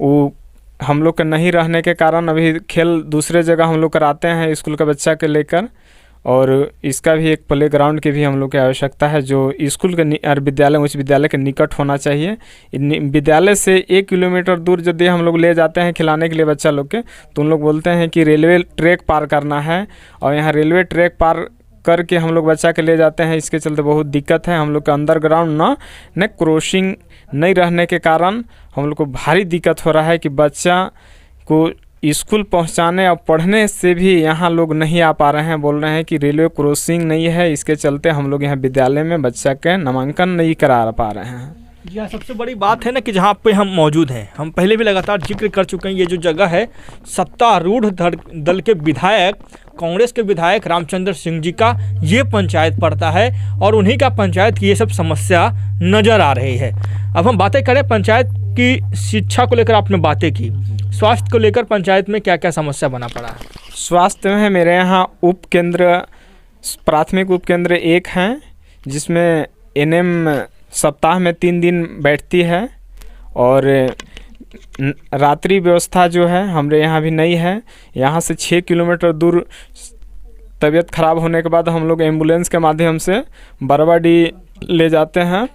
वो हम लोग का नहीं रहने के कारण अभी खेल दूसरे जगह हम लोग कराते हैं स्कूल का बच्चा के लेकर। और इसका भी एक प्ले ग्राउंड की भी हम लोग की आवश्यकता है जो स्कूल के विद्यालय उच्च विद्यालय के निकट होना चाहिए। विद्यालय से 1 किलोमीटर दूर यदि हम लोग ले जाते हैं खिलाने के लिए बच्चा लोग के, तो उन लोग बोलते हैं कि रेलवे ट्रैक पार करना है, और यहाँ रेलवे ट्रैक पार करके हम लोग बच्चा के ले जाते हैं। इसके चलते बहुत दिक्कत है। हम लोग का अंडरग्राउंड न क्रॉसिंग नहीं रहने के कारण हम लोग को भारी दिक्कत हो रहा है कि बच्चा को स्कूल पहुंचाने और पढ़ने से भी यहाँ लोग नहीं आ पा रहे हैं। बोल रहे हैं कि रेलवे क्रॉसिंग नहीं है, इसके चलते हम लोग यहाँ विद्यालय में बच्चा के नामांकन नहीं करा पा रहे हैं। जी हाँ, सबसे बड़ी बात है ना कि जहाँ पे हम मौजूद हैं, हम पहले भी लगातार जिक्र कर चुके हैं, ये जो जगह है सत्तारूढ़ दल के विधायक, कांग्रेस के विधायक रामचंद्र सिंह जी का ये पंचायत पड़ता है और उन्हीं का पंचायत की ये सब समस्या नज़र आ रही है। अब हम बातें करें पंचायत की। शिक्षा को लेकर आपने बातें की, स्वास्थ्य को लेकर पंचायत में क्या क्या समस्या बना पड़ा है? स्वास्थ्य में मेरे यहाँ उप केंद्र, प्राथमिक उप केंद्र 1 हैं, जिसमें एनएम सप्ताह में 3 दिन बैठती है, और रात्रि व्यवस्था जो है हमारे यहाँ भी नहीं है। यहाँ से 6 किलोमीटर दूर तबीयत ख़राब होने के बाद हम लोग एम्बुलेंस के माध्यम से बरवाडी ले जाते हैं,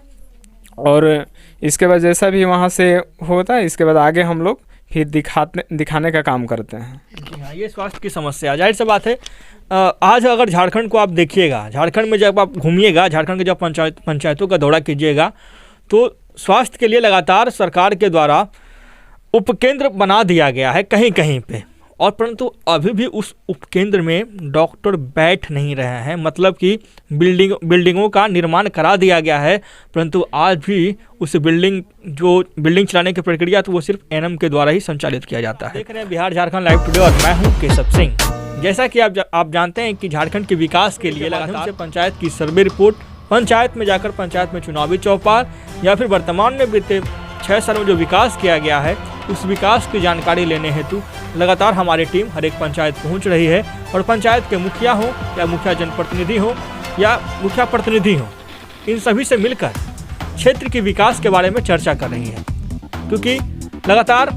और इसके बाद जैसा भी वहाँ से होता है इसके बाद आगे हम लोग फिर दिखाने का काम करते हैं। जी हाँ, ये स्वास्थ्य की समस्या जाहिर सी बात है। आज अगर झारखंड को आप देखिएगा, झारखंड में जब आप घूमिएगा, झारखंड के जब पंचायतों का दौरा कीजिएगा, तो स्वास्थ्य के लिए लगातार सरकार के द्वारा उपकेंद्र बना दिया गया है कहीं कहीं पे, और परंतु अभी भी उस उपकेंद्र में डॉक्टर बैठ नहीं रहे हैं। मतलब कि बिल्डिंगों का निर्माण करा दिया गया है, परंतु आज भी उस बिल्डिंग चलाने की प्रक्रिया तो वो सिर्फ एनएम के द्वारा ही संचालित किया जाता है। देख रहे हैं बिहार झारखंड लाइव टुडे और मैं हूं केशव सिंह। जैसा कि आप जानते हैं कि झारखंड के विकास के लिए लगातार से पंचायत की सर्वे रिपोर्ट, पंचायत में जाकर पंचायत में चुनावी चौपाल, या फिर वर्तमान में बीते 6 साल में जो विकास किया गया है उस विकास की जानकारी लेने हेतु लगातार हमारी टीम हर एक पंचायत पहुंच रही है, और पंचायत के मुखिया हो या मुखिया जनप्रतिनिधि हो या मुखिया प्रतिनिधि हो, इन सभी से मिलकर क्षेत्र के विकास के बारे में चर्चा कर रही है। क्योंकि लगातार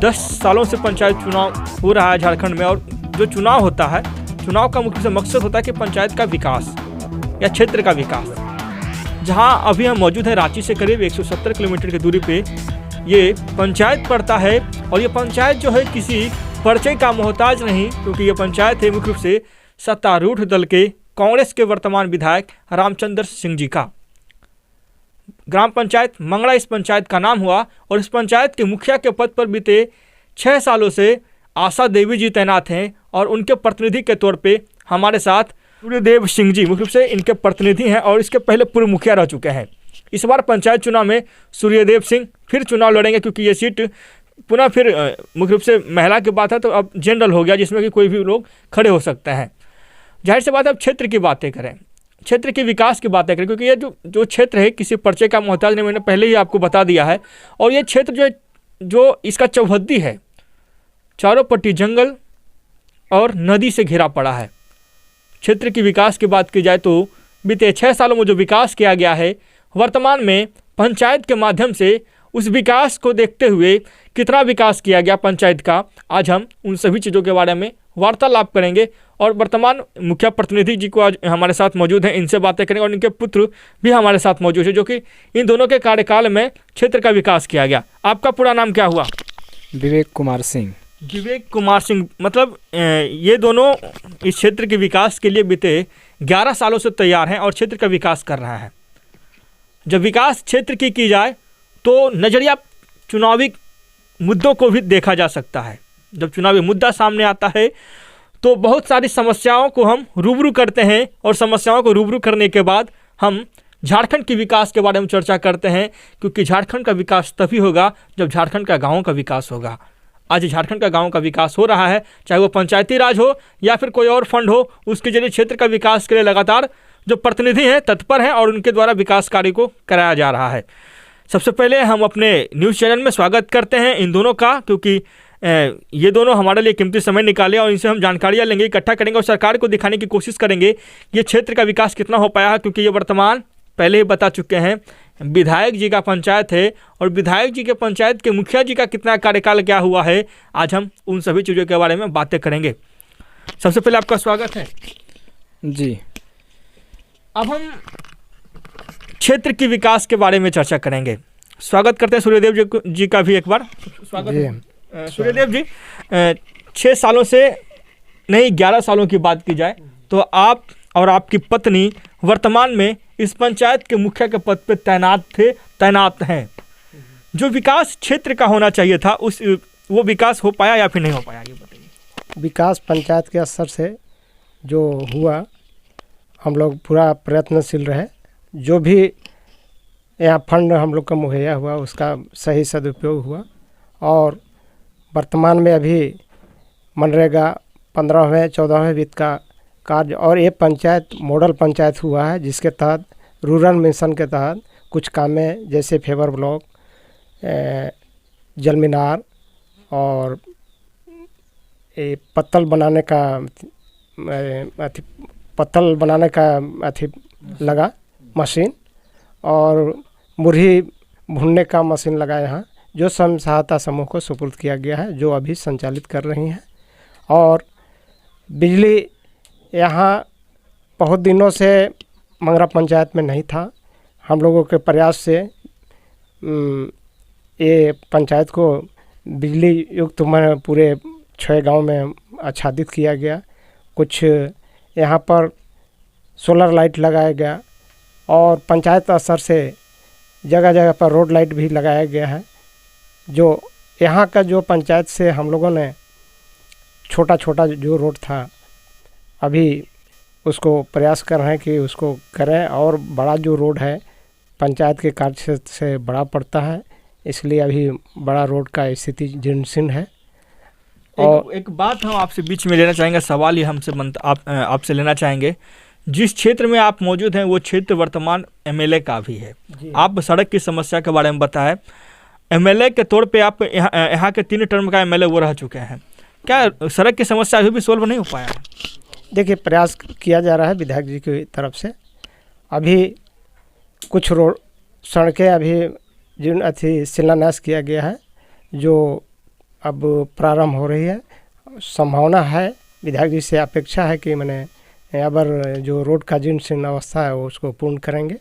10 सालों से पंचायत चुनाव हो रहा है झारखंड में, और जो चुनाव होता है, चुनाव का मुख्य मकसद होता है कि पंचायत का विकास या क्षेत्र का विकास। जहां अभी हम मौजूद हैं रांची से करीब 170 किलोमीटर की दूरी पे ये पंचायत पड़ता है, और ये पंचायत जो है किसी परिचय का मोहताज नहीं, क्योंकि ये पंचायत है मुख्य रूप से सत्तारूढ़ दल के कांग्रेस के वर्तमान विधायक रामचंद्र सिंह जी का। ग्राम पंचायत मंगड़ा इस पंचायत का नाम हुआ, और इस पंचायत के मुखिया के पद पर बीते 6 सालों से आशा देवी जी तैनात हैं, और उनके प्रतिनिधि के तौर पे हमारे साथ सूर्यदेव सिंह जी मुख्य रूप से इनके प्रतिनिधि हैं, और इसके पहले पूर्व मुखिया रह चुके हैं। इस बार पंचायत चुनाव में सूर्यदेव सिंह फिर चुनाव लड़ेंगे, क्योंकि ये सीट पुनः फिर मुख्य रूप से महिला की बात है तो अब जनरल हो गया, जिसमें कि कोई भी लोग खड़े हो सकते हैं। जाहिर सी बात है अब क्षेत्र की बातें करें, क्षेत्र के विकास की बातें करें, क्योंकि ये जो क्षेत्र है किसी परिचय का मोहताज नहीं, मैंने पहले ही आपको बता दिया है। और ये क्षेत्र जो इसका चौहद्दी है, चारों पट्टी जंगल और नदी से घिरा पड़ा है। क्षेत्र की विकास की बात की जाए तो बीते 6 सालों में जो विकास किया गया है, वर्तमान में पंचायत के माध्यम से उस विकास को देखते हुए कितना विकास किया गया पंचायत का, आज हम उन सभी चीज़ों के बारे में वार्तालाप करेंगे। और वर्तमान मुखिया प्रतिनिधि जी को आज हमारे साथ मौजूद हैं, इनसे बातें करेंगे, और इनके पुत्र भी हमारे साथ मौजूद है, जो कि इन दोनों के कार्यकाल में क्षेत्र का विकास किया गया। आपका पूरा नाम क्या हुआ? विवेक कुमार सिंह। विवेक कुमार सिंह, मतलब ये दोनों इस क्षेत्र के विकास के लिए बीते 11 सालों से तैयार हैं और क्षेत्र का विकास कर रहा है। जब विकास क्षेत्र की जाए तो नज़रिया चुनावी मुद्दों को भी देखा जा सकता है। जब चुनावी मुद्दा सामने आता है तो बहुत सारी समस्याओं को हम रूबरू करते हैं, और समस्याओं को रूबरू करने के बाद हम झारखंड के विकास के बारे में चर्चा करते हैं, क्योंकि झारखंड का विकास तभी होगा जब झारखंड का गाँव का विकास होगा। आज झारखंड का गांव का विकास हो रहा है, चाहे वो पंचायती राज हो या फिर कोई और फंड हो, उसके जरिए क्षेत्र का विकास के लिए लगातार जो प्रतिनिधि हैं तत्पर हैं, और उनके द्वारा विकास कार्य को कराया जा रहा है। सबसे पहले हम अपने न्यूज़ चैनल में स्वागत करते हैं इन दोनों का, क्योंकि ये दोनों हमारे लिए कीमती समय निकाले, और इनसे हम जानकारियाँ लेंगे, इकट्ठा करेंगे और सरकार को दिखाने की कोशिश करेंगे ये क्षेत्र का विकास कितना हो पाया है। क्योंकि ये वर्तमान पहले ही बता चुके हैं विधायक जी का पंचायत है और विधायक जी के पंचायत के मुखिया जी का कितना कार्यकाल क्या हुआ है, आज हम उन सभी चीज़ों के बारे में बातें करेंगे। सबसे पहले आपका स्वागत है जी। अब हम क्षेत्र के विकास के बारे में चर्चा करेंगे। स्वागत करते हैं सूर्यदेव जी का भी एक बार स्वागत है। सूर्यदेव जी, 6 सालों से नहीं 11 सालों की बात की जाए तो आप और आपकी पत्नी वर्तमान में इस पंचायत के मुखिया के पद पे तैनात हैं। जो विकास क्षेत्र का होना चाहिए था वो विकास हो पाया या फिर नहीं हो पाया, ये बताइए। विकास पंचायत के स्तर से जो हुआ, हम लोग पूरा प्रयत्नशील रहे। जो भी यहाँ फंड हम लोग का मुहैया हुआ उसका सही सदुपयोग हुआ और वर्तमान में अभी मनरेगा 15वें 14वें वित्त का कार्य और ये पंचायत मॉडल पंचायत हुआ है, जिसके तहत रूरल मिशन के तहत कुछ कामें जैसे फेवर ब्लॉक, जल मीनार और पत्तल बनाने का लगा मशीन और मुरही भूनने का मशीन लगा यहाँ, जो स्वयं सहायता समूह को सुपुर्द किया गया है, जो अभी संचालित कर रही हैं। और बिजली यहाँ बहुत दिनों से मंगरा पंचायत में नहीं था। हम लोगों के प्रयास से ये पंचायत को बिजली युक्त पूरे 6 गांव में आच्छादित किया गया। कुछ यहाँ पर सोलर लाइट लगाया गया और पंचायत स्तर से जगह जगह पर रोड लाइट भी लगाया गया है। जो यहाँ का जो पंचायत से हम लोगों ने छोटा छोटा जो रोड था, अभी उसको प्रयास कर रहे हैं कि उसको करें और बड़ा जो रोड है पंचायत के कार्य क्षेत्र से बड़ा पड़ता है, इसलिए अभी बड़ा रोड का स्थिति जीर्णशीर्ण है। और एक बात हम आपसे बीच में लेना चाहेंगे, सवाल ये हमसे आपसे लेना चाहेंगे। जिस क्षेत्र में आप मौजूद हैं वो क्षेत्र वर्तमान एमएलए का भी है। आप सड़क की समस्या के बारे में बताएं। एमएलए के तौर पे आप यहाँ के 3 टर्म का एमएलए वो रह चुके हैं, क्या सड़क की समस्या अभी भी सोल्व नहीं हो पाया है? देखिए, प्रयास किया जा रहा है विधायक जी की तरफ से। अभी कुछ रोड सड़कें अभी शिलान्यास किया गया है, जो अब प्रारंभ हो रही है। संभावना है, विधायक जी से अपेक्षा है कि मैंने अब जो रोड का जीर्ण अवस्था है वो उसको पूर्ण करेंगे।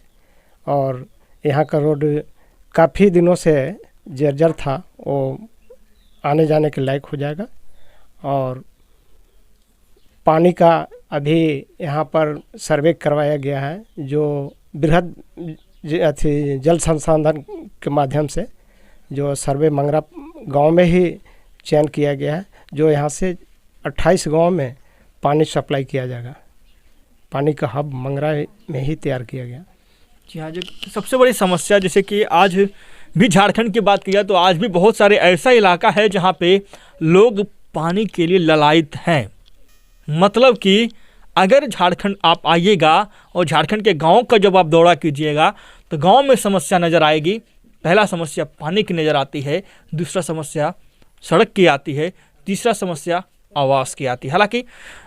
और यहाँ का रोड काफ़ी दिनों से जर्जर था, वो आने जाने के लायक हो जाएगा। और पानी का अभी यहाँ पर सर्वे करवाया गया है, जो बृहद जल संसाधन के माध्यम से जो सर्वे मंगरा गांव में ही चयन किया गया है, जो यहाँ से 28 गांव में पानी सप्लाई किया जाएगा। पानी का हब मंगरा में ही तैयार किया गया। जी हाँ, जो सबसे बड़ी समस्या जैसे कि आज भी झारखंड की बात किया तो आज भी बहुत सारे ऐसा इलाका है जहाँ पे लोग पानी के लिए ललायित हैं। मतलब कि अगर झारखंड आप आइएगा और झारखंड के गांव का जब आप दौरा कीजिएगा तो गांव में समस्या नज़र आएगी। पहला समस्या पानी की नज़र आती है, दूसरा समस्या सड़क की आती है, तीसरा समस्या आवास की आती है। हालांकि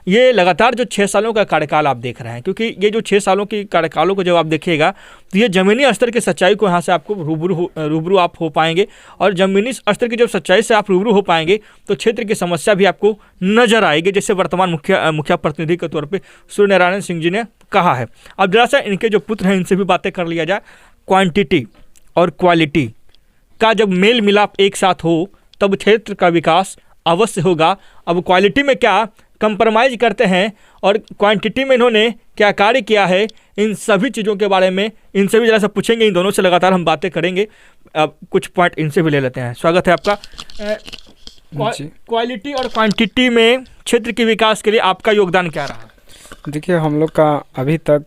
ये लगातार जो 6 सालों का कार्यकाल आप देख रहे हैं, क्योंकि ये जो 6 सालों की कार्यकालों को जब आप देखिएगा तो ये ज़मीनी स्तर की सच्चाई को यहाँ से आपको रूबरू आप हो पाएंगे। और ज़मीनी स्तर की जब सच्चाई से आप रूबरू हो पाएंगे तो क्षेत्र की समस्या भी आपको नज़र आएगी, जैसे वर्तमान मुखिया प्रतिनिधि के तौर पर सूर्य नारायण सिंह जी ने कहा है। अब जरा सा इनके जो पुत्र हैं इनसे भी बातें कर लिया जाए। क्वान्टिटी और क्वालिटी का जब मेल मिलाप एक साथ हो तब क्षेत्र का विकास अवश्य होगा। अब क्वालिटी में क्या कंप्रोमाइज़ करते हैं और क्वांटिटी में इन्होंने क्या कार्य किया है, इन सभी चीज़ों के बारे में इनसे भी जरा सा पूछेंगे। इन दोनों से लगातार हम बातें करेंगे। अब कुछ पॉइंट इनसे भी ले लेते हैं। स्वागत है आपका। क्वालिटी और क्वांटिटी में क्षेत्र के विकास के लिए आपका योगदान क्या रहा? देखिए, हम लोग का अभी तक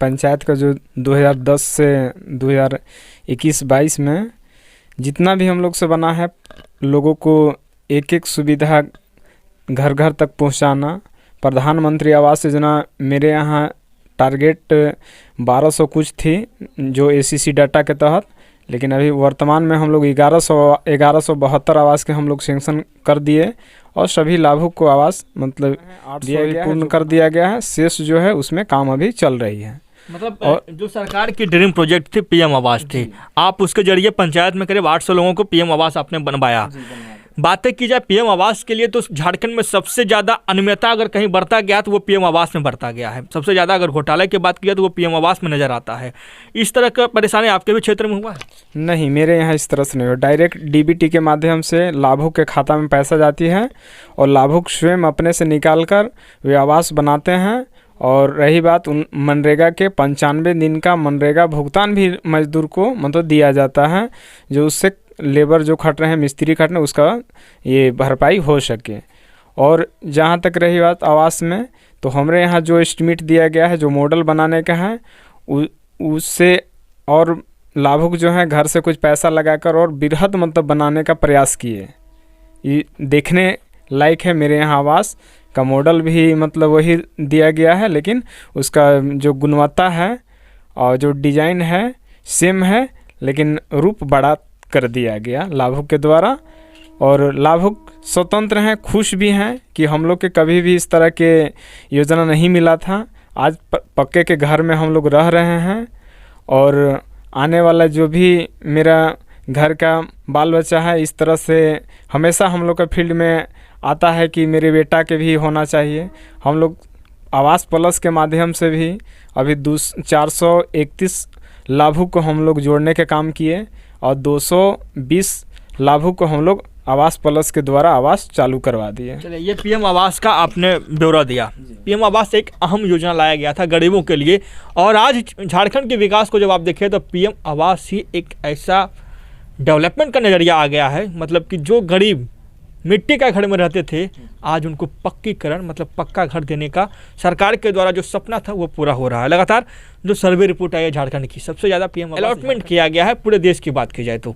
पंचायत का जो 2010 से 2021-22 में जितना भी हम लोग से बना है, लोगों को एक एक सुविधा घर घर तक पहुंचाना। प्रधानमंत्री आवास योजना मेरे यहाँ टारगेट 1200 कुछ थी जो एसीसी डाटा के तहत, लेकिन अभी वर्तमान में हम लोग 1172 आवास के हम लोग सेंक्शन कर दिए और सभी लाभुक को आवास मतलब दिया पूर्ण कर दिया गया है। शेष जो है उसमें काम अभी चल रही है। मतलब जो सरकार की ड्रीम प्रोजेक्ट थी पीएम आवास थी, आप उसके जरिए पंचायत में करीब 800 लोगों को पीएम आवास आपने बनवाया। बातें की जाए पीएम आवास के लिए तो झारखंड में सबसे ज़्यादा अनियमितता अगर कहीं बढ़ता गया तो वो पीएम आवास में बढ़ता गया है। सबसे ज़्यादा अगर घोटाले की बात की जाए तो वो पीएम आवास में नज़र आता है। इस तरह का परेशानी आपके भी क्षेत्र में हुआ है? नहीं, मेरे यहाँ इस तरह से नहीं हो। डायरेक्ट डीबीटी के माध्यम से लाभुक के खाता में पैसा जाती है और लाभुक स्वयं अपने से निकाल कर वे आवास बनाते हैं। और रही बात उन मनरेगा के 95 दिन का मनरेगा भुगतान भी मजदूर को मतलब दिया जाता है, जो उससे लेबर जो खट रहे हैं, मिस्त्री खट रहे हैं, उसका ये भरपाई हो सके। और जहाँ तक रही बात आवास में, तो हमारे यहाँ जो एस्टीमेट दिया गया है, जो मॉडल बनाने का है, उससे और लाभुक जो है घर से कुछ पैसा लगाकर और बृहद मतलब बनाने का प्रयास किए। ये देखने लायक है। मेरे यहाँ आवास का मॉडल भी मतलब वही दिया गया है, लेकिन उसका जो गुणवत्ता है और जो डिज़ाइन है सेम है, लेकिन रूप बड़ा कर दिया गया लाभुक के द्वारा। और लाभुक स्वतंत्र हैं, खुश भी हैं कि हम लोग के कभी भी इस तरह के योजना नहीं मिला था। आज पक्के के घर में हम लोग रह रहे हैं और आने वाला जो भी मेरा घर का बाल बच्चा है, इस तरह से हमेशा हम लोग का फील्ड में आता है कि मेरे बेटा के भी होना चाहिए। हम लोग आवास प्लस के माध्यम से भी अभी 431 लाभुक को हम लोग जोड़ने के काम किए और 220 लाभुक को हम लोग आवास प्लस के द्वारा आवास चालू करवा दिए। चलिए, ये पीएम आवास का आपने ब्यौरा दिया। पीएम आवास एक अहम योजना लाया गया था गरीबों के लिए, और आज झारखंड के विकास को जब आप देखें तो पीएम आवास ही एक ऐसा डेवलपमेंट का नज़रिया आ गया है। मतलब कि जो गरीब मिट्टी का घर में रहते थे, आज उनको पक्कीकरण मतलब पक्का घर देने का सरकार के द्वारा जो सपना था वो पूरा हो रहा है। लगातार जो सर्वे रिपोर्ट आई है झारखंड की, सबसे ज़्यादा पीएम अलॉटमेंट किया गया है पूरे देश की बात की जाए तो।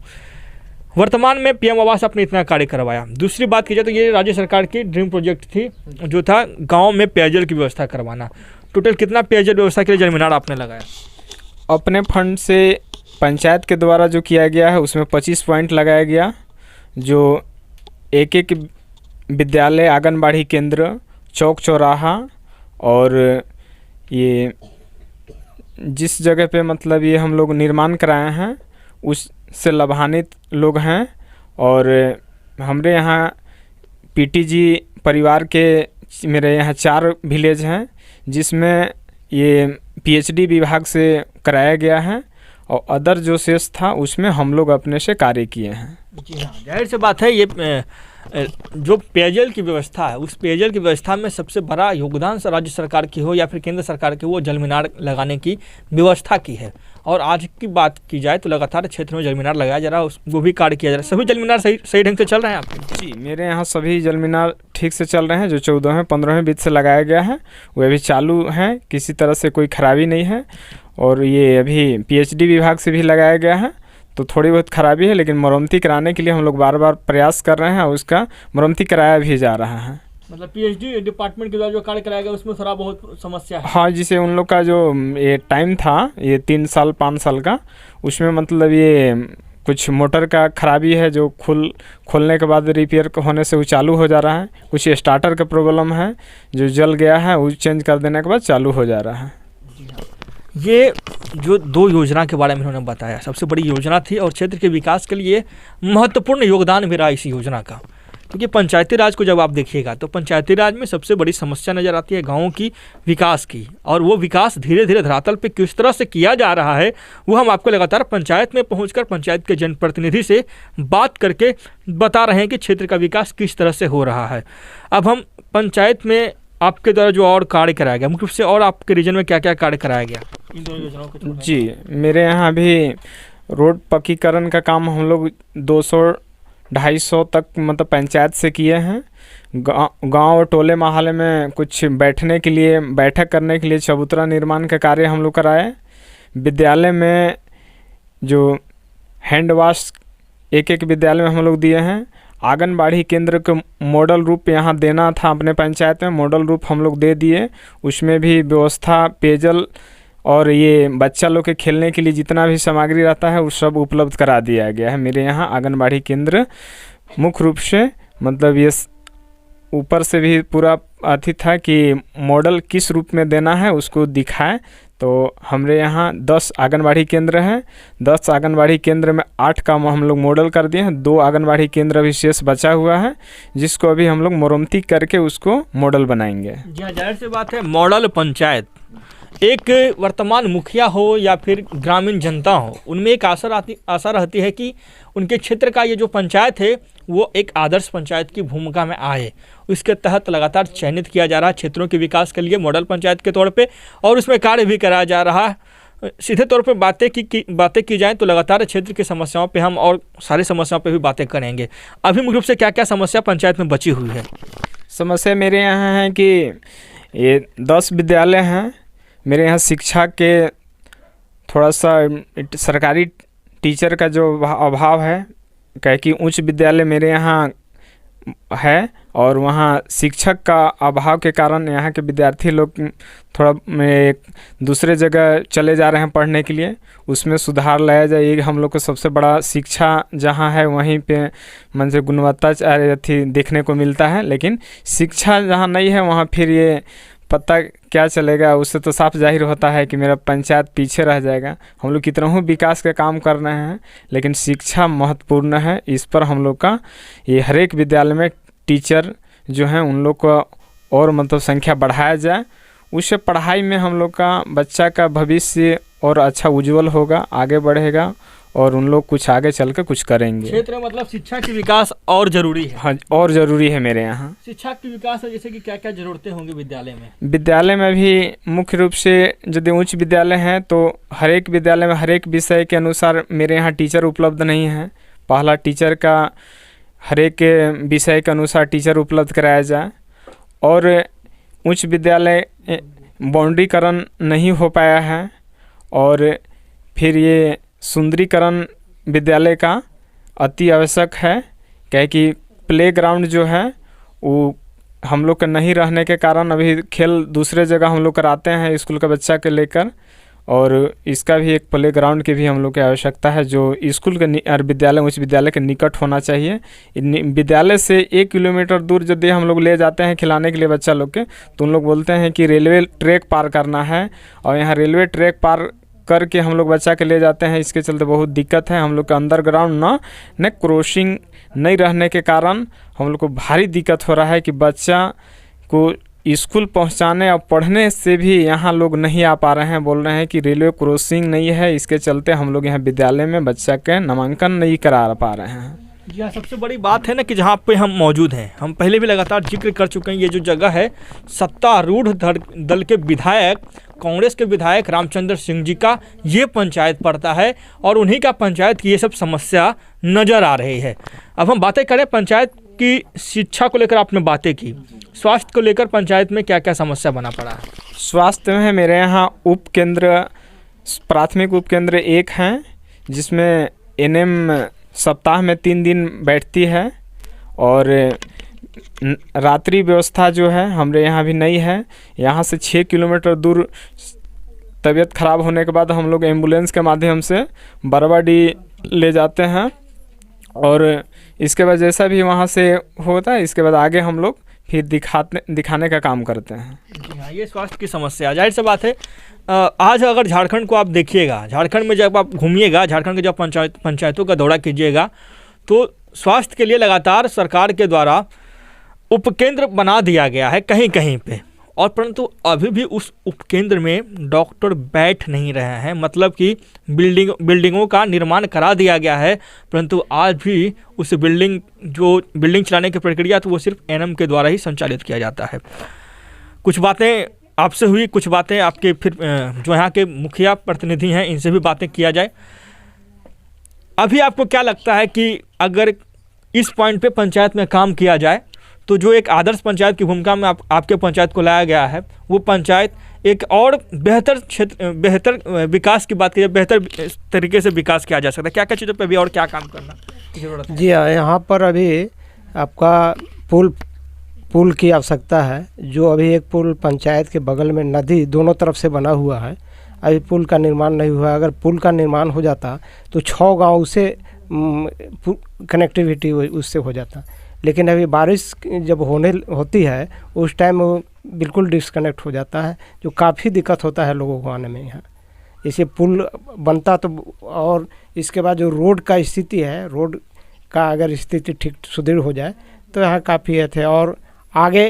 वर्तमान में पीएम आवास आपने इतना कार्य करवाया। दूसरी बात की जाए तो ये राज्य सरकार की ड्रीम प्रोजेक्ट थी, जो था गाँव में पेयजल की व्यवस्था करवाना। टोटल कितना पेयजल व्यवस्था के लिए जलमीनार आपने लगाया? अपने फंड से पंचायत के द्वारा जो किया गया है उसमें 25 पॉइंट लगाया गया, जो एक एक विद्यालय, आंगनबाड़ी केंद्र, चौक चौराहा और ये जिस जगह पे मतलब ये हम लोग निर्माण कराए हैं उससे लाभान्वित लोग हैं। और हमारे यहाँ पीटीजी परिवार के मेरे यहाँ 4 विलेज हैं, जिसमें ये पीएचडी विभाग से कराया गया है और अदर जो शेष था उसमें हम लोग अपने से कार्य किए हैं। जी हाँ, जाहिर सी बात है। ये जो पेयजल की व्यवस्था है, उस पेयजल की व्यवस्था में सबसे बड़ा योगदान राज्य सरकार की हो या फिर केंद्र सरकार की, वो जलमीनार लगाने की व्यवस्था की है। और आज की बात की जाए तो लगातार क्षेत्र में जलमीनार लगाया जा रहा है, वो भी कार्य किया जा रहा है। सभी जलमीनार सही ढंग से चल रहे हैं आपके? जी, मेरे यहाँ सभी जलमीनार ठीक से चल रहे हैं। जो 14वें 15वें बीच से लगाया गया है वो अभी चालू हैं, किसी तरह से कोई खराबी नहीं है। और ये अभी पीएचडी विभाग से भी लगाया गया है, तो थोड़ी बहुत खराबी है, लेकिन मरम्मती कराने के लिए हम लोग बार बार प्रयास कर रहे हैं और उसका मरम्मती कराया भी जा रहा है। मतलब पीएचडी डिपार्टमेंट के द्वारा जो कार्य कराया गया उसमें थोड़ा बहुत समस्या है। हाँ, जिसे उन लोग का जो ये टाइम था, ये 3 साल 5 साल का, उसमें मतलब ये कुछ मोटर का खराबी है, जो खोलने के बाद रिपेयर होने से वो चालू हो जा रहा है। कुछ स्टार्टर का प्रॉब्लम है, जो जल गया है, वो चेंज कर देने के बाद चालू हो जा रहा है। ये जो 2 योजना के बारे में उन्होंने बताया, सबसे बड़ी योजना थी और क्षेत्र के विकास के लिए महत्वपूर्ण योगदान भी रहा इस योजना का। क्योंकि पंचायती राज को जब आप देखिएगा तो पंचायती राज में सबसे बड़ी समस्या नज़र आती है गाँव की विकास की, और वो विकास धीरे धीरे धरातल पे किस तरह से किया जा रहा है वो हम आपको लगातार पंचायत में पहुंचकर पंचायत के जनप्रतिनिधि से बात करके बता रहे हैं कि क्षेत्र का विकास किस तरह से हो रहा है। अब हम पंचायत में आपके द्वारा जो और कार्य कराया गया, मुख्य रूप से और आपके रीजन में क्या क्या कार्य कराया गया इन दोनों योजनाओं के? जी, मेरे यहाँ भी रोड पक्कीकरण का काम हम लोग 200-250 तक मतलब पंचायत से किए हैं। गांव और टोले मोहल्ले में कुछ बैठने के लिए, बैठक करने के लिए चबूतरा निर्माण का कार्य हम लोग कराए। विद्यालय में जो हैंड वॉश एक विद्यालय में हम लोग दिए हैं। आंगनबाड़ी केंद्र को मॉडल रूप यहाँ देना था अपने पंचायत में, मॉडल रूप हम लोग दे दिए। उसमें भी व्यवस्था, पेयजल और ये बच्चा लोग के खेलने के लिए जितना भी सामग्री रहता है वो सब उपलब्ध करा दिया गया है। मेरे यहाँ आंगनबाड़ी केंद्र मुख्य रूप से मतलब ये ऊपर से भी पूरा अथी था कि मॉडल किस रूप में देना है उसको दिखाए, तो हमारे यहाँ 10 आंगनबाड़ी केंद्र हैं। 10 आंगनबाड़ी केंद्र में 8 का हम लोग मॉडल कर दिए हैं। 2 आंगनबाड़ी केंद्र अभी शेष बचा हुआ है, जिसको अभी हम लोग मरम्मती करके उसको मॉडल बनाएंगे। जी हाँ, जाहिर सी बात है, मॉडल पंचायत एक वर्तमान मुखिया हो या फिर ग्रामीण जनता हो, उनमें एक आशा रहती है कि उनके क्षेत्र का ये जो पंचायत है वो एक आदर्श पंचायत की भूमिका में आए। इसके तहत लगातार चयनित किया जा रहा है क्षेत्रों के विकास के लिए मॉडल पंचायत के तौर पे, और उसमें कार्य भी कराया जा रहा है। सीधे तौर पे बातें की जाएँ तो लगातार क्षेत्र की समस्याओं पे हम और सारी समस्याओं पे भी बातें करेंगे। अभी मुख्य रूप से क्या क्या समस्या पंचायत में बची हुई है? समस्या मेरे यहाँ है कि ये 10 विद्यालय हैं। मेरे यहाँ शिक्षा के थोड़ा सा सरकारी टीचर का जो अभाव है, क्या कि उच्च विद्यालय मेरे यहाँ है और वहाँ शिक्षक का अभाव के कारण यहाँ के विद्यार्थी लोग थोड़ा एक दूसरे जगह चले जा रहे हैं पढ़ने के लिए। उसमें सुधार लाया जाए, ये हम लोग को सबसे बड़ा शिक्षा जहाँ है वहीं पे मन से गुणवत्ता थी देखने को मिलता है। लेकिन शिक्षा जहाँ नहीं है वहाँ फिर ये पता क्या चलेगा, उससे तो साफ जाहिर होता है कि मेरा पंचायत पीछे रह जाएगा। हम लोग कितना ही विकास के काम कर रहे हैं, लेकिन शिक्षा महत्वपूर्ण है। इस पर हम लोग का ये हर एक विद्यालय में टीचर जो हैं उन लोग को और मतलब संख्या बढ़ाया जाए। उससे पढ़ाई में हम लोग का बच्चा का भविष्य और अच्छा उज्जवल होगा, आगे बढ़ेगा और उन लोग कुछ आगे चल कर कुछ करेंगे। क्षेत्र में मतलब शिक्षा की विकास और जरूरी है। हाँ, और ज़रूरी है मेरे यहाँ। शिक्षा की विकास है, जैसे कि क्या क्या ज़रूरतें होंगी विद्यालय में? विद्यालय में भी मुख्य रूप से यदि उच्च विद्यालय हैं तो हर एक विद्यालय में हर एक विषय के अनुसार मेरे यहाँ टीचर उपलब्ध नहीं है। पहला टीचर का हर एक विषय के अनुसार टीचर उपलब्ध कराया जाए। और उच्च विद्यालय बाउंड्रीकरण नहीं हो पाया है, और फिर ये सुंदरीकरण विद्यालय का अति आवश्यक है। क्या कि प्लेग्राउंड जो है वो हम लोग का नहीं रहने के कारण अभी खेल दूसरे जगह हम लोग कराते हैं स्कूल का बच्चा के लेकर, और इसका भी एक प्लेग्राउंड की भी हम लोग की आवश्यकता है जो स्कूल के और विद्यालय उच्च विद्यालय के निकट होना चाहिए। विद्यालय से 1 किलोमीटर दूर यदि हम लोग ले जाते हैं खिलाने के लिए बच्चा लोग के, तो उन लोग बोलते हैं कि रेलवे ट्रैक पार करना है, और यहाँ रेलवे ट्रैक पार करके हम लोग बच्चा के ले जाते हैं। इसके चलते बहुत दिक्कत है। हम लोग का अंडरग्राउंड न क्रॉसिंग नहीं रहने के कारण हम लोग को भारी दिक्कत हो रहा है कि बच्चा को स्कूल पहुंचाने और पढ़ने से भी यहाँ लोग नहीं आ पा रहे हैं। बोल रहे हैं कि रेलवे क्रॉसिंग नहीं है, इसके चलते हम लोग यहाँ विद्यालय में बच्चा के नामांकन नहीं करा पा रहे हैं। जी हाँ, सबसे बड़ी बात है ना कि जहाँ पे हम मौजूद हैं, हम पहले भी लगातार जिक्र कर चुके हैं, ये जो जगह है सत्तारूढ़ दल के विधायक, कांग्रेस के विधायक रामचंद्र सिंह जी का ये पंचायत पड़ता है, और उन्हीं का पंचायत की ये सब समस्या नज़र आ रही है। अब हम बातें करें पंचायत की। शिक्षा को लेकर आपने बातें की, स्वास्थ्य को लेकर पंचायत में क्या क्या समस्या बना पड़ा है? स्वास्थ्य में मेरे यहाँ उप केंद्र, प्राथमिक उप केंद्र 1 हैं, जिसमें एनएम सप्ताह में 3 दिन बैठती है, और रात्रि व्यवस्था जो है हमारे यहाँ भी नहीं है। यहाँ से 6 किलोमीटर दूर तबीयत ख़राब होने के बाद हम लोग एम्बुलेंस के माध्यम से बरवाडी ले जाते हैं, और इसके बाद जैसा भी वहाँ से होता है इसके बाद आगे हम लोग फिर दिखाने का काम करते हैं। जी हाँ, ये स्वास्थ्य की समस्या जाहिर सी बात है। आज अगर झारखंड को आप देखिएगा, झारखंड में जब आप घूमिएगा, झारखंड के जब पंचायतों का दौरा कीजिएगा, तो स्वास्थ्य के लिए लगातार सरकार के द्वारा उपकेंद्र बना दिया गया है कहीं कहीं पे, और परंतु अभी भी उस उपकेंद्र में डॉक्टर बैठ नहीं रहे हैं। मतलब कि बिल्डिंगों का निर्माण करा दिया गया है, परंतु आज भी उस बिल्डिंग चलाने की प्रक्रिया तो वो सिर्फ एनएम के द्वारा ही संचालित किया जाता है। कुछ बातें आपसे हुई, कुछ बातें आपके फिर जो यहाँ के मुखिया प्रतिनिधि हैं इनसे भी बातें किया जाए। अभी आपको क्या लगता है कि अगर इस पॉइंट पे पंचायत में काम किया जाए तो जो एक आदर्श पंचायत की भूमिका में आपके पंचायत को लाया गया है, वो पंचायत एक और बेहतर विकास की बात की जाए, बेहतर तरीके से विकास किया जा सकता है? क्या क्या चीज़ों पे भी और क्या काम करना की ज़रूरत है? जी हाँ, यहाँ पर अभी आपका पुल की आवश्यकता है। जो अभी एक पुल पंचायत के बगल में नदी दोनों तरफ से बना हुआ है, अभी पुल का निर्माण नहीं हुआ। अगर पुल का निर्माण हो जाता तो 6 गाँव से कनेक्टिविटी उससे हो जाता, लेकिन अभी बारिश जब होती है उस टाइम वो बिल्कुल डिस्कनेक्ट हो जाता है, जो काफ़ी दिक्कत होता है लोगों को आने में यहाँ। इसे पुल बनता तो, और इसके बाद जो रोड का स्थिति है, रोड का अगर स्थिति ठीक सुदृढ़ हो जाए तो यहाँ काफ़ी है थे। और आगे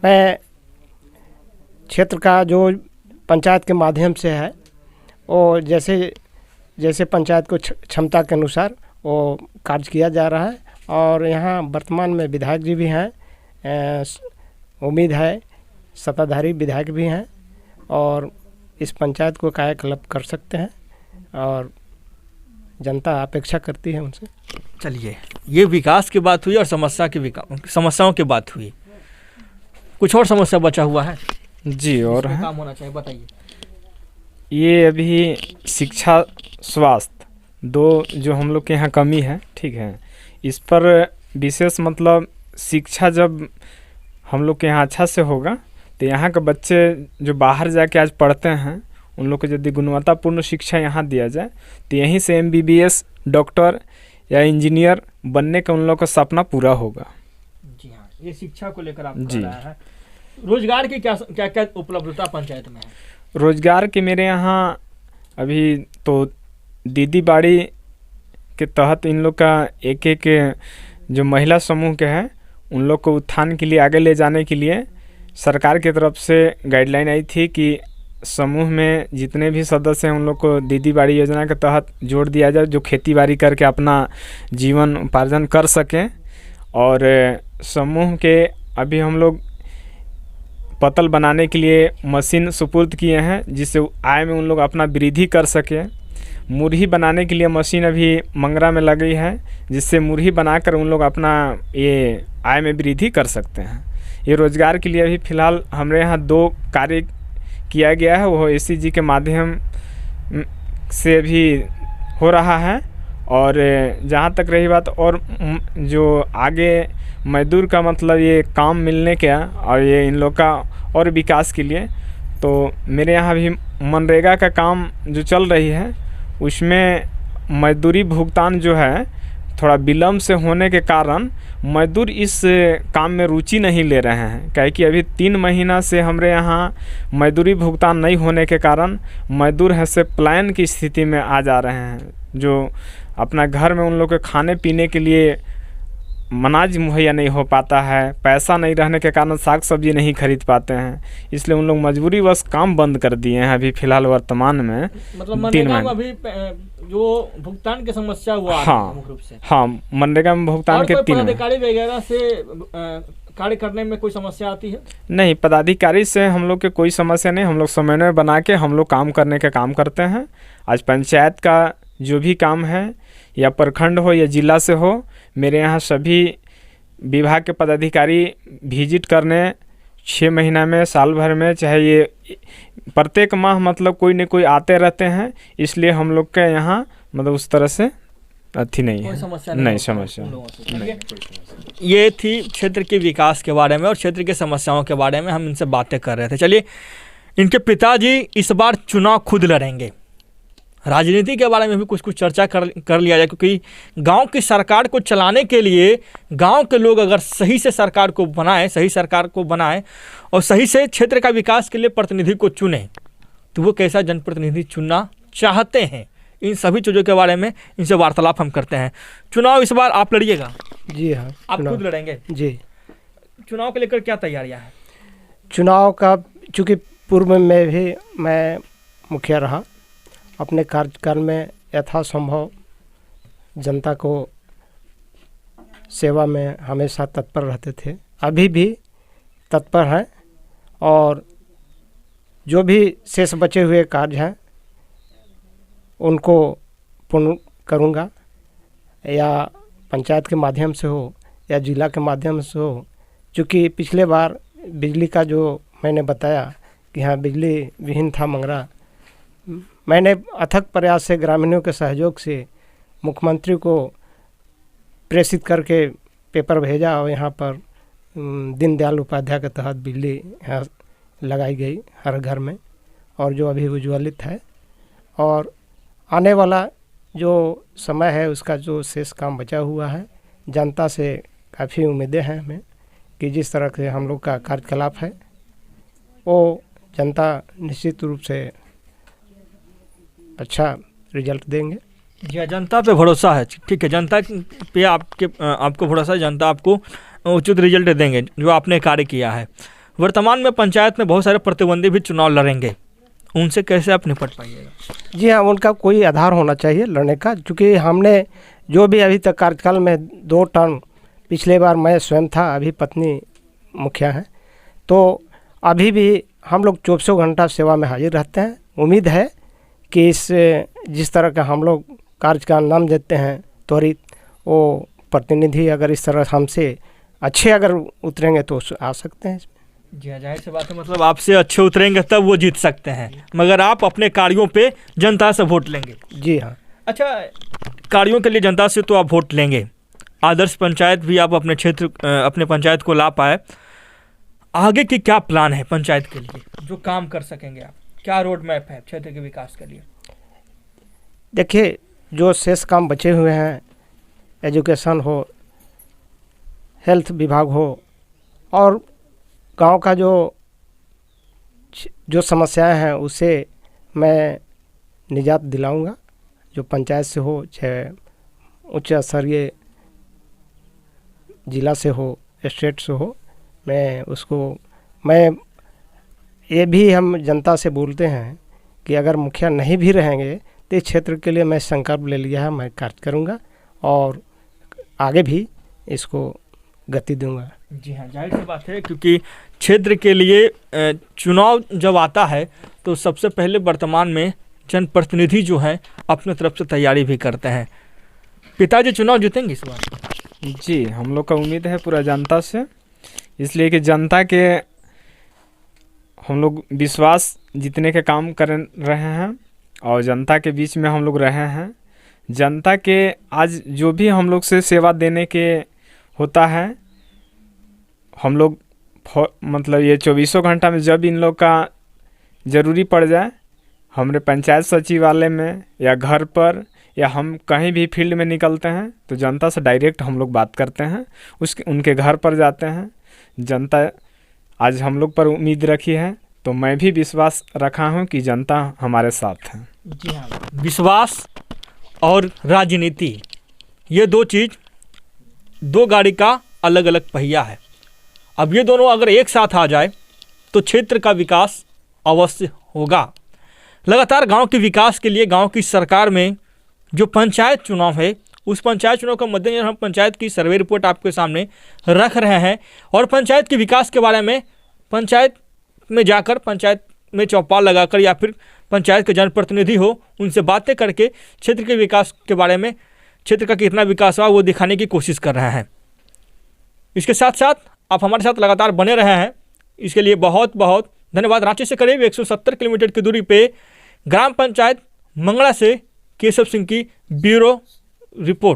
मैं क्षेत्र का जो पंचायत के माध्यम से है वो जैसे पंचायत को क्षमता के अनुसार वो कार्य किया जा रहा है। और यहाँ वर्तमान में विधायक जी भी हैं, उम्मीद है सत्ताधारी विधायक भी हैं और इस पंचायत को कायाकल्प कर सकते हैं और जनता अपेक्षा करती है उनसे। चलिए, ये विकास की बात हुई और समस्याओं की बात हुई, कुछ और समस्या बचा हुआ है जी और है, काम होना चाहिए, बताइए। ये अभी शिक्षा स्वास्थ्य दो जो हम लोग के यहाँ कमी है, ठीक है, इस पर विशेष मतलब शिक्षा जब हम लोग के यहाँ अच्छा से होगा तो यहाँ के बच्चे जो बाहर जाके आज पढ़ते हैं उन लोग को यदि गुणवत्तापूर्ण शिक्षा यहाँ दिया जाए तो यहीं से MBBS डॉक्टर या इंजीनियर बनने का उन लोग का सपना पूरा होगा। जी हाँ, ये शिक्षा को लेकर आप जी। कह रहे हैं। रोजगार की क्या क्या उपलब्धता पंचायत में है? रोजगार के मेरे यहाँ अभी तो दीदी बाड़ी के तहत इन लोग का एक जो महिला समूह के हैं उन लोग को उत्थान के लिए आगे ले जाने के लिए सरकार की तरफ से गाइडलाइन आई थी कि समूह में जितने भी सदस्य हैं उन लोग को दीदी बाड़ी योजना के तहत जोड़ दिया जाए, जो खेती बाड़ी करके अपना जीवन उपार्जन कर सकें। और समूह के अभी हम लोग पतल बनाने के लिए मशीन सुपुर्द किए हैं जिससे आय में उन लोग अपना वृद्धि कर सकें। मुरही बनाने के लिए मशीन अभी मंगरा में लगी है जिससे मुरही बनाकर उन लोग अपना ये आय में वृद्धि कर सकते हैं। ये रोज़गार के लिए अभी फ़िलहाल हमारे यहाँ 2 कार्य किया गया है, वो ACG के माध्यम से भी हो रहा है। और जहाँ तक रही बात और जो आगे मजदूर का मतलब ये काम मिलने का और ये इन लोग का और विकास के लिए, तो मेरे यहाँ भी मनरेगा का काम जो चल रही है उसमें मजदूरी भुगतान जो है थोड़ा विलम्ब से होने के कारण मजदूर इस काम में रुचि नहीं ले रहे हैं, क्या कि अभी 3 महीना से हमारे यहाँ मजदूरी भुगतान नहीं होने के कारण मजदूर है से पलायन की स्थिति में आ जा रहे हैं। जो अपना घर में उन लोग के खाने पीने के लिए अनाज मुहैया नहीं हो पाता है, पैसा नहीं रहने के कारण साग सब्जी नहीं खरीद पाते हैं, इसलिए उन लोग मजबूरी बस काम बंद कर दिए हैं अभी फ़िलहाल वर्तमान में। मतलब मनरेगा में अभी जो भुगतान की समस्या हुआ हाँ मुख्य रूप से। हाँ, मनरेगा में भुगतान के 3 पदाधिकारी वगैरह से कार्य करने में कोई समस्या आती है? नहीं, पदाधिकारी से हम लोग के कोई समस्या नहीं, हम लोग समन्वय बना के हम लोग काम करने का काम करते हैं। आज पंचायत का जो भी काम है या प्रखंड हो या जिला से हो, मेरे यहाँ सभी विभाग के पदाधिकारी विजिट करने 6 महीना में, साल भर में, चाहे ये प्रत्येक माह मतलब कोई न कोई आते रहते हैं, इसलिए हम लोग के यहाँ मतलब उस तरह से अथी नहीं है, नहीं समस्या नहीं। ये थी क्षेत्र के विकास के बारे में और क्षेत्र की समस्याओं के बारे में हम इनसे बातें कर रहे थे। चलिए, इनके पिताजी इस बार चुनाव खुद लड़ेंगे, राजनीति के बारे में भी कुछ चर्चा कर लिया जाए, क्योंकि गांव की सरकार को चलाने के लिए गांव के लोग अगर सही से सरकार को बनाए और सही से क्षेत्र का विकास के लिए प्रतिनिधि को चुने तो वो कैसा जनप्रतिनिधि चुनना चाहते हैं, इन सभी चीज़ों के बारे में इनसे वार्तालाप हम करते हैं। चुनाव इस बार आप लड़िएगा? जी हाँ, आप खुद लड़ेंगे? जी। चुनाव को लेकर क्या तैयारियां हैं? चुनाव का, चूँकि पूर्व में भी मैं मुखिया रहा, अपने कार्यकाल में यथासंभव जनता को सेवा में हमेशा तत्पर रहते थे, अभी भी तत्पर हैं। और जो भी शेष बचे हुए कार्य हैं उनको पूर्ण करूँगा, या पंचायत के माध्यम से हो या जिला के माध्यम से हो। चूँकि पिछले बार बिजली का जो मैंने बताया कि हाँ बिजली विहीन था मंगरा, मैंने अथक प्रयास से ग्रामीणों के सहयोग से मुख्यमंत्री को प्रेषित करके पेपर भेजा और यहाँ पर दीनदयाल उपाध्याय के तहत बिजली यहाँ लगाई गई हर घर में, और जो अभी उज्ज्वलित है। और आने वाला जो समय है उसका जो शेष काम बचा हुआ है जनता से काफ़ी उम्मीदें हैं हमें कि जिस तरह से हम लोग का कार्यकलाप है वो जनता निश्चित रूप से अच्छा रिजल्ट देंगे। जी हाँ, जनता पे भरोसा है। ठीक है, जनता पे आपको भरोसा है, जनता आपको उचित रिजल्ट देंगे जो आपने कार्य किया है। वर्तमान में पंचायत में बहुत सारे प्रतिद्वंदी भी चुनाव लड़ेंगे, उनसे कैसे आप निपट पाइएगा? जी हाँ, उनका कोई आधार होना चाहिए लड़ने का, क्योंकि हमने जो भी अभी तक कार्यकाल में 2 टर्म, पिछले बार मैं स्वयं था, अभी पत्नी मुखिया हैं, तो अभी भी हम लोग 24 घंटा सेवा में हाजिर रहते हैं। उम्मीद है कि इस जिस तरह का हम लोग कार्य का नाम देते हैं त्वरित, वो प्रतिनिधि अगर इस तरह हमसे अच्छे अगर उतरेंगे तो आ सकते हैं। जी हाँ, जाहिर सी बात है, मतलब आपसे अच्छे उतरेंगे तब वो जीत सकते हैं, मगर आप अपने कार्यों पे जनता से वोट लेंगे। जी हाँ। अच्छा, कार्यों के लिए जनता से तो आप वोट लेंगे, आदर्श पंचायत भी आप अपने क्षेत्र अपने पंचायत को ला पाए, आगे की क्या प्लान है पंचायत के लिए जो काम कर सकेंगे आप? क्या रोड मैप है क्षेत्र के विकास के लिए? देखिए, जो शेष काम बचे हुए हैं, एजुकेशन हो, हेल्थ विभाग हो, और गांव का जो समस्याएं हैं उसे मैं निजात दिलाऊंगा, जो पंचायत से हो, चाहे उच्च स्तरीय जिला से हो, स्टेट से हो, मैं ये भी हम जनता से बोलते हैं कि अगर मुखिया नहीं भी रहेंगे तो इस क्षेत्र के लिए मैं संकल्प ले लिया है, मैं कार्य करूंगा और आगे भी इसको गति दूंगा। जी हाँ, जाहिर सी बात है, क्योंकि क्षेत्र के लिए चुनाव जब आता है तो सबसे पहले वर्तमान में जनप्रतिनिधि जो हैं अपने तरफ से तैयारी भी करते हैं। पिताजी चुनाव जीतेंगे इस बार? जी, हम लोग का उम्मीद है पूरा जनता से, इसलिए कि जनता के हम लोग विश्वास जीतने के काम कर रहे हैं और जनता के बीच में हम लोग रहे हैं। जनता के आज जो भी हम लोग से सेवा देने के होता है, हम लोग मतलब ये 24 घंटा में जब इन लोग का ज़रूरी पड़ जाए, हमारे पंचायत सचिवालय में या घर पर या हम कहीं भी फील्ड में निकलते हैं तो जनता से डायरेक्ट हम लोग बात करते हैं, उनके घर पर जाते हैं। जनता आज हम लोग पर उम्मीद रखी है, तो मैं भी विश्वास रखा हूं कि जनता हमारे साथ है। जी हाँ, विश्वास और राजनीति, ये दो चीज़, दो गाड़ी का अलग अलग पहिया है। अब ये दोनों अगर एक साथ आ जाए तो क्षेत्र का विकास अवश्य होगा। लगातार गांव के विकास के लिए गांव की सरकार में जो पंचायत चुनाव है, उस पंचायत चुनाव का मद्देनजर हम पंचायत की सर्वे रिपोर्ट आपके सामने रख रहे हैं और पंचायत के विकास के बारे में पंचायत में जाकर, पंचायत में चौपाल लगाकर या फिर पंचायत के जनप्रतिनिधि हो, उनसे बातें करके क्षेत्र के विकास के बारे में, क्षेत्र का कितना विकास हुआ वो दिखाने की कोशिश कर रहे हैं। इसके साथ साथ आप हमारे साथ लगातार बने रहे हैं, इसके लिए बहुत बहुत धन्यवाद। रांची से करीब 170 किलोमीटर की दूरी पे ग्राम पंचायत मंगला से केशव सिंह की ब्यूरो रिपोर्ट।